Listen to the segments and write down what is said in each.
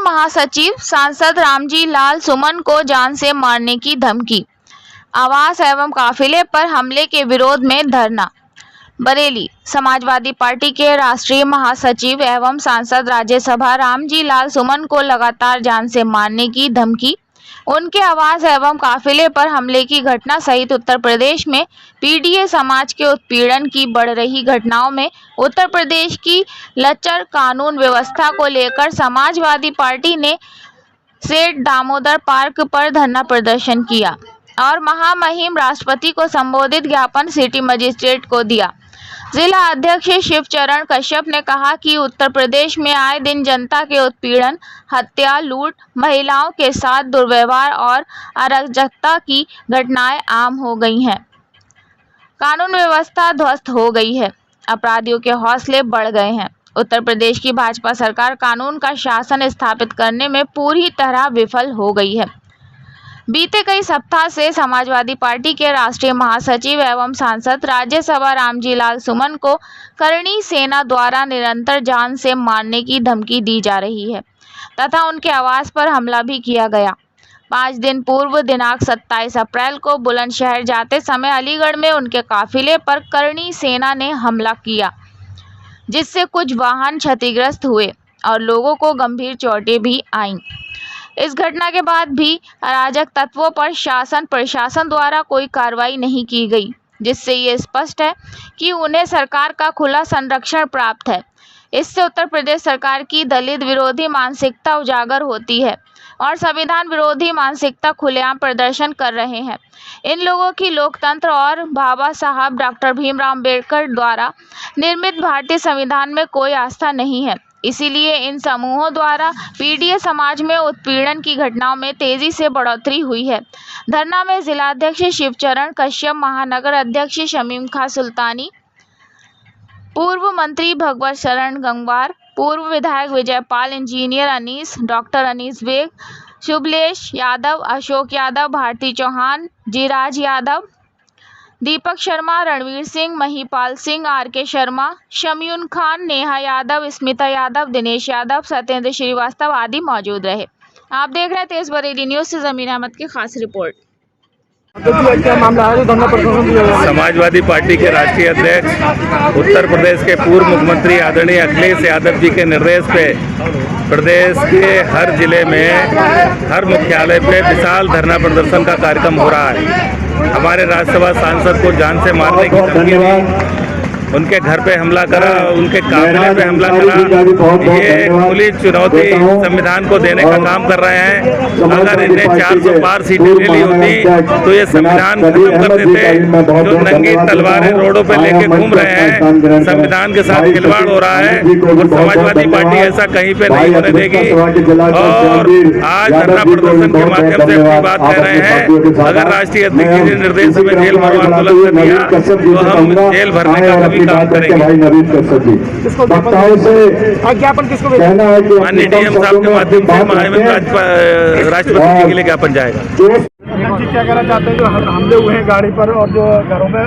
महासचिव सांसद रामजी लाल सुमन को जान से मारने की धमकी। आवास एवं काफिले पर हमले के विरोध में धरना। बरेली। समाजवादी पार्टी के राष्ट्रीय महासचिव एवं सांसद राज्यसभा रामजी लाल सुमन को लगातार जान से मारने की धमकी, उनके आवास एवं काफिले पर हमले की घटना सहित उत्तर प्रदेश में पीडीए समाज के उत्पीड़न की बढ़ रही घटनाओं में उत्तर प्रदेश की लचर कानून व्यवस्था को लेकर समाजवादी पार्टी ने सेठ दामोदर पार्क पर धरना प्रदर्शन किया और महामहिम राष्ट्रपति को संबोधित ज्ञापन सिटी मजिस्ट्रेट को दिया। जिला अध्यक्ष शिवचरण कश्यप ने कहा कि उत्तर प्रदेश में आए दिन जनता के उत्पीड़न, हत्या, लूट, महिलाओं के साथ दुर्व्यवहार और अराजकता की घटनाएं आम हो गई हैं। कानून व्यवस्था ध्वस्त हो गई है, अपराधियों के हौसले बढ़ गए हैं। उत्तर प्रदेश की भाजपा सरकार कानून का शासन स्थापित करने में पूरी तरह विफल हो गई है। बीते कई सप्ताह से समाजवादी पार्टी के राष्ट्रीय महासचिव एवं सांसद राज्यसभा रामजी लाल सुमन को करणी सेना द्वारा निरंतर जान से मारने की धमकी दी जा रही है तथा उनके आवास पर हमला भी किया गया। 5 दिन पूर्व दिनांक 27 अप्रैल को बुलंदशहर जाते समय अलीगढ़ में उनके काफिले पर करणी सेना ने हमला किया, जिससे कुछ वाहन क्षतिग्रस्त हुए और लोगों को गंभीर चोटें भी आईं। इस घटना के बाद भी अराजक तत्वों पर शासन प्रशासन द्वारा कोई कार्रवाई नहीं की गई, जिससे ये स्पष्ट है कि उन्हें सरकार का खुला संरक्षण प्राप्त है। इससे उत्तर प्रदेश सरकार की दलित विरोधी मानसिकता उजागर होती है और संविधान विरोधी मानसिकता खुलेआम प्रदर्शन कर रहे हैं। इन लोगों की लोकतंत्र और बाबा साहब डॉक्टर भीमराव अम्बेडकर द्वारा निर्मित भारतीय संविधान में कोई आस्था नहीं है। इसीलिए इन समूहों द्वारा पीडीए समाज में उत्पीड़न की घटनाओं में तेजी से बढ़ोतरी हुई है। धरना में जिलाध्यक्ष शिवचरण कश्यप, महानगर अध्यक्ष शमीम खां सुल्तानी, पूर्व मंत्री भगवत शरण गंगवार, पूर्व विधायक Vijaypal, engineer Anees, doctor Anees Baig, Shubhlesh Yadav, Ashok Yadav, Bharti Chauhan, Jiraj Yadav, Deepak Sharma, Ranveer Singh, Mahipal Singh, R K. Sharma, Shamiun Khan, Neha Yadav, Smita Yadav, Dinesh Yadav, Satyendra Srivastava आदि मौजूद रहे। आप देख रहे हैं तेज बरेली न्यूज से जमीन अहमद की खास रिपोर्ट। समाजवादी पार्टी के राष्ट्रीय अध्यक्ष उत्तर प्रदेश के पूर्व मुख्यमंत्री आदरणीय अखिलेश यादव जी के निर्देश पे प्रदेश के हर जिले में हर मुख्यालय पे विशाल धरना प्रदर्शन का कार्यक्रम हो रहा है। हमारे राज्यसभा सांसद को जान से मारने की धमकी दी, उनके घर पे हमला करा, उनके काफिले पे हमला करा। ये खुली चुनौती संविधान को देने का काम कर रहे हैं। अगर इन्हें 400 पार सीटें ले ली होती तो ये संविधान खत्म कर देते। जो नंगी तलवारें रोडों पे लेके घूम रहे हैं, संविधान के साथ खिलवाड़ हो रहा है और समाजवादी पार्टी ऐसा कहीं पे नहीं होने देगी। और आज धरना प्रदर्शन के माध्यम से अपनी बात कह रहे हैं। अगर राष्ट्रीय अध्यक्ष जी ने निर्देश में जेल भरो आंदोलन कर दिया तो हम जेल भरने का कभी काम करेंगे। ज्ञापन किसको कहना है कि माननीय डीएम साहब के माध्यम से महामहिम राष्ट्रपति जी के लिए ज्ञापन जाएगा। क्या कहना चाहते हैं जो हमले हुए हैं गाड़ी पर और जो घरों में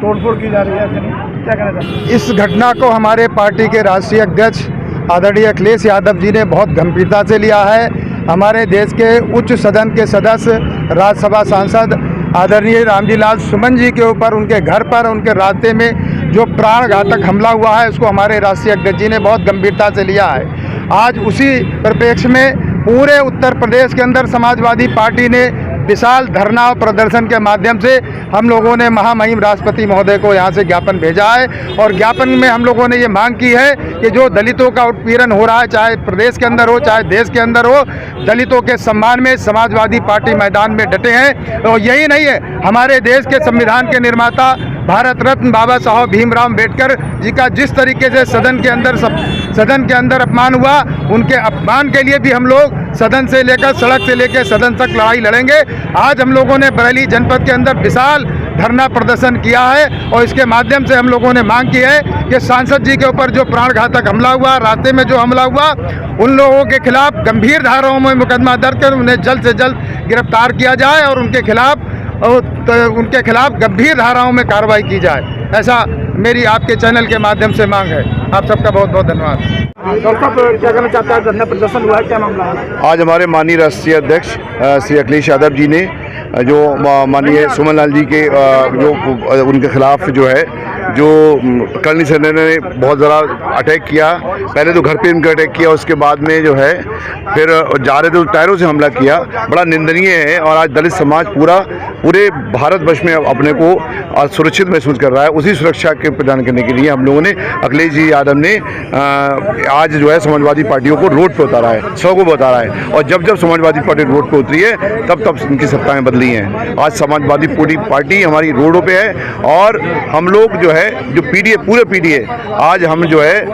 तोड़फोड़ की जा रही है, क्या कहना चाहते हैं? इस घटना को हमारे पार्टी के राष्ट्रीय अध्यक्ष आदरणीय अखिलेश यादव जी ने बहुत गंभीरता से लिया है। हमारे देश के उच्च सदन के सदस्य राज्यसभा सांसद आदरणीय रामजी लाल सुमन जी के ऊपर, उनके घर पर, उनके रास्ते में जो प्राण घातक हमला हुआ है, उसको हमारे राष्ट्रीय अध्यक्ष जी ने बहुत गंभीरता से लिया है। आज उसी परिप्रेक्ष्य में पूरे उत्तर प्रदेश के अंदर समाजवादी पार्टी ने विशाल धरना और प्रदर्शन के माध्यम से हम लोगों ने महामहिम राष्ट्रपति महोदय को यहाँ से ज्ञापन भेजा है और ज्ञापन में हम लोगों ने ये मांग की है कि जो दलितों का उत्पीड़न हो रहा है, चाहे प्रदेश के अंदर हो चाहे देश के अंदर हो, दलितों के सम्मान में समाजवादी पार्टी मैदान में डटे हैं। और यही नहीं है, हमारे देश के संविधान के निर्माता भारत रत्न बाबा साहब भीमराव अम्बेडकर जी का जिस तरीके से सदन के अंदर अपमान हुआ, उनके अपमान के लिए भी हम लोग सदन से लेकर सड़क से लेकर सदन तक लड़ाई लड़ेंगे। आज हम लोगों ने बरेली जनपद के अंदर विशाल धरना प्रदर्शन किया है और इसके माध्यम से हम लोगों ने मांग की है कि सांसद जी के ऊपर जो प्राणघातक हमला हुआ, रास्ते में जो हमला हुआ, उन लोगों के खिलाफ गंभीर धाराओं में मुकदमा दर्ज कर उन्हें जल्द से जल्द गिरफ्तार किया जाए और उनके खिलाफ गंभीर धाराओं में कार्रवाई की जाए। ऐसा मेरी आपके चैनल के माध्यम से मांग है। आप सबका बहुत बहुत धन्यवाद। डॉक्टर साहब क्या कहना चाहते हैं, धरना प्रदर्शन हुआ है, क्या मामला है? आज हमारे माननीय राष्ट्रीय अध्यक्ष श्री अखिलेश यादव जी ने जो माननीय सुमन लाल जी के जो उनके खिलाफ जो है जो करनी सेना ने बहुत ज़रा अटैक किया। पहले तो घर पे इनका अटैक किया, उसके बाद में जो है फिर जा रहे थे तो टायरों से हमला किया। बड़ा निंदनीय है और आज दलित समाज पूरे भारतवर्ष में अपने को सुरक्षित महसूस कर रहा है। उसी सुरक्षा के प्रदान करने के लिए हम लोगों ने अखिलेश जी यादव ने आज जो है समाजवादी पार्टियों को रोड पर उतारा है, 100 को बता रहा है। और जब जब समाजवादी पार्टी रोड पर उतरी है तब इनकी सत्ताएं बदली हैं। आज समाजवादी पूरी पार्टी हमारी रोडों पे है और हम लोग जो है जो पीडीए पूरे पीडीए आज हम जो है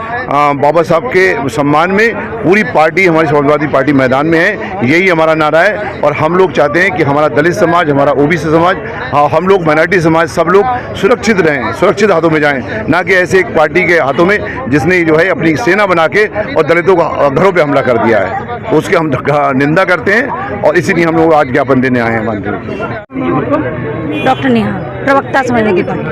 बाबा साहब के सम्मान में पूरी पार्टी हमारी समाजवादी पार्टी मैदान में है। यही हमारा नारा है और हम लोग चाहते हैं कि हमारा दलित समाज, हमारा ओबीसी समाज, हम लोग माइनॉरिटी समाज, सब लोग सुरक्षित रहें, सुरक्षित हाथों में जाएं, ना कि ऐसे एक पार्टी के हाथों में जिसने जो है अपनी सेना बना के और दलितों का घरों पे हमला कर दिया है। तो उसके हम निंदा करते हैं और इसीलिए हम लोग आज ज्ञापन देने आए हैं डॉक्टर नेहा, प्रवक्ता समाजवादी पार्टी।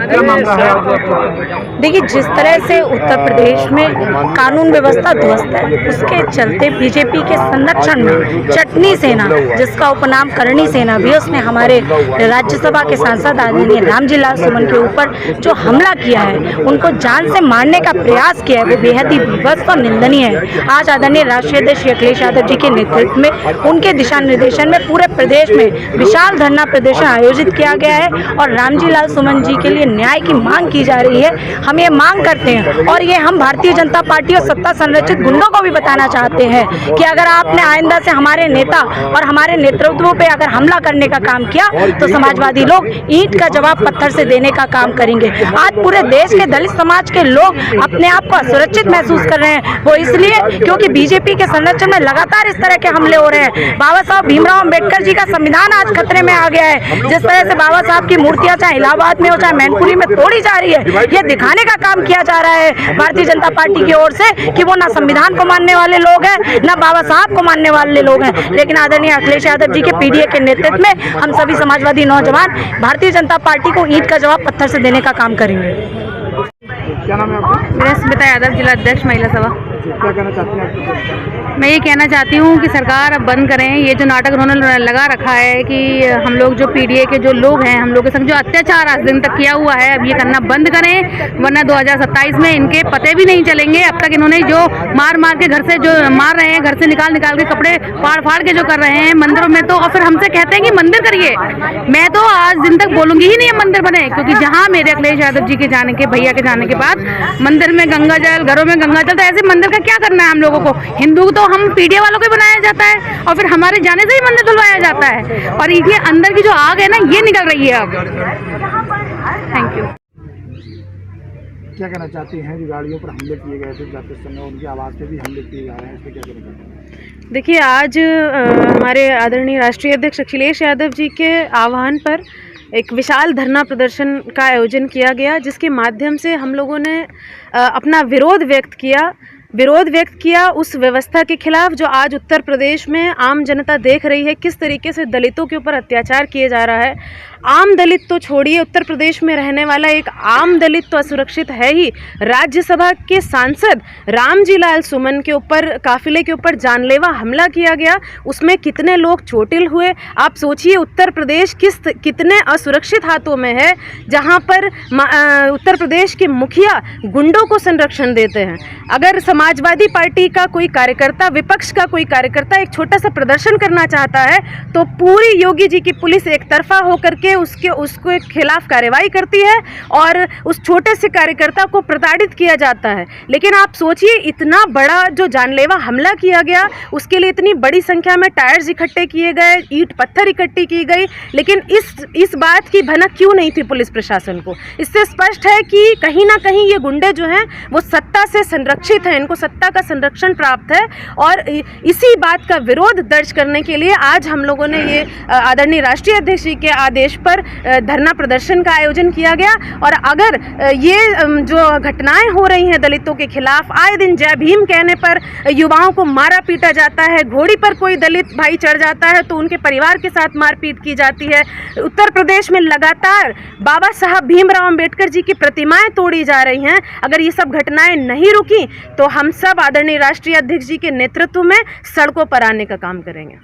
देखिए, जिस तरह से उत्तर प्रदेश में कानून व्यवस्था ध्वस्त है, उसके चलते बीजेपी के संरक्षण में चटनी सेना, जिसका उपनाम करणी सेना भी है, उसने हमारे राज्यसभा के सांसद आदरणीय रामजी लाल सुमन के ऊपर जो हमला किया है, उनको जान से मारने का प्रयास किया है, वो बेहद ही विवश और निंदनीय है। आज आदरणीय राष्ट्रीय अध्यक्ष अखिलेश यादव जी के नेतृत्व में, उनके दिशा निर्देशन में पूरे प्रदेश में विशाल धरना प्रदर्शन आयोजित किया गया है और रामजी लाल सुमन जी के लिए न्याय की मांग की जा रही है। हम ये मांग करते हैं और ये हम भारतीय जनता पार्टी और सत्ता संरक्षित गुंडों को भी बताना चाहते हैं कि अगर आपने आइंदा से हमारे नेता और हमारे नेतृत्व पे अगर हमला करने का काम किया तो समाजवादी लोग ईंट का जवाब पत्थर से देने का काम करेंगे। आज पूरे देश के दलित समाज के लोग अपने आप को असुरक्षित महसूस कर रहे हैं, वो इसलिए क्योंकि बीजेपी के संरक्षण में लगातार इस तरह के हमले हो रहे हैं। बाबा साहब भीमराव अम्बेडकर जी का संविधान आज खतरे में आ गया है। जिस तरह से बाबा साहब की मूर्तियां चाहे इलाहाबाद में हो चाहे मैनपुरी में तोड़ी जा रही है, ये दिखाने का काम किया जा रहा है भारतीय जनता पार्टी की ओर से कि वो ना संविधान को मानने वाले लोग हैं, ना बाबा साहब को मानने वाले लोग हैं। लेकिन आदरणीय अखिलेश यादव जी के पीडीए के नेतृत्व में हम सभी समाजवादी नौजवान भारतीय जनता पार्टी को ईंट का जवाब पत्थर से देने का काम करेंगे। क्या नाम है आपका? मेरा स्मिता यादव, जिला अध्यक्ष महिला सभा। क्या कहना चाहती हैं? मैं ये कहना चाहती हूँ कि सरकार अब बंद करें ये जो नाटक उन्होंने लगा रखा है कि हम लोग जो पीडीए के जो लोग हैं, हम लोग के संग जो अत्याचार आज दिन तक किया हुआ है, अब ये करना बंद करें, वरना 2027 में इनके पते भी नहीं चलेंगे। अब तक इन्होंने जो मार के घर से जो मार रहे हैं, घर से निकाल के कपड़े फाड़ के जो कर रहे हैं मंदिरों में, तो और फिर हमसे कहते हैं कि मंदिर करिए। मैं तो आज दिन तक बोलूंगी ही नहीं है मंदिर बने, क्योंकि जहाँ मेरे अखिलेश यादव जी के जाने के, भैया के जाने के बाद मंदिर में गंगा जल, घरों में गंगा जल, तो ऐसे मंदिर का क्या करना है हम लोगों को? हिंदू तो हम पीडीए वालों को बनाया जाता है और फिर हमारे जाने से ही मंदिर धुलवाया जाता है और ये अंदर की जो आग है ना, ये निकल रही है अब। Thank you. क्या कहना चाहती हैं जो गाड़ियों पर हमले किए गए थे जाते समय, उनकी आवाज़ पे भी हमले किए जा रहे हैं, इस पर क्या कहना चाहते हैं? देखिए, आज हमारे आदरणीय राष्ट्रीय अध्यक्ष अखिलेश यादव जी के आह्वान पर एक विशाल धरना प्रदर्शन का आयोजन किया गया, जिसके माध्यम से हम लोगों ने अपना विरोध व्यक्त किया उस व्यवस्था के खिलाफ जो आज उत्तर प्रदेश में आम जनता देख रही है, किस तरीके से दलितों के ऊपर अत्याचार किए जा रहा है। आम दलित तो छोड़िए, उत्तर प्रदेश में रहने वाला एक आम दलित तो असुरक्षित है ही। राज्यसभा के सांसद रामजी लाल सुमन के ऊपर, काफिले के ऊपर जानलेवा हमला किया गया, उसमें कितने लोग चोटिल हुए। आप सोचिए उत्तर प्रदेश कितने असुरक्षित हाथों में है, जहां पर उत्तर प्रदेश के मुखिया गुंडों को संरक्षण देते हैं। अगर समाजवादी पार्टी का कोई कार्यकर्ता, विपक्ष का कोई कार्यकर्ता एक छोटा सा प्रदर्शन करना चाहता है तो पूरी योगी जी की पुलिस एक तरफा होकर के उसके खिलाफ कार्रवाई करती है और उस छोटे से कार्यकर्ता को प्रताड़ित किया जाता है। लेकिन आप सोचिए, इतना बड़ा जो जानलेवा हमला किया गया, उसके लिए इतनी बड़ी संख्या में टायर्स इकट्ठे किए गए, ईंट पत्थर इकट्ठी की गई, लेकिन इस बात की भनक क्यों नहीं थी पुलिस प्रशासन को? इससे स्पष्ट है कि कहीं ना कहीं ये गुंडे जो हैं वो सत्ता से संरक्षित हैं, इनको सत्ता का संरक्षण प्राप्त है। और इसी बात का विरोध दर्ज करने के लिए आज हम लोगों ने ये आदरणीय राष्ट्रीय अध्यक्ष जी के आदेश पर धरना प्रदर्शन का आयोजन किया गया। और अगर ये जो घटनाएं हो रही हैं दलितों के खिलाफ, आए दिन जय भीम कहने पर युवाओं को मारा पीटा जाता है, घोड़ी पर कोई दलित भाई चढ़ जाता है तो उनके परिवार के साथ मारपीट की जाती है, उत्तर प्रदेश में लगातार बाबा साहब भीमराव अम्बेडकर जी की प्रतिमाएं तोड़ी जा रही हैं, अगर ये सब घटनाएं नहीं रुकी तो हम सब आदरणीय राष्ट्रीय अध्यक्ष जी के नेतृत्व में सड़कों पर आने का काम करेंगे।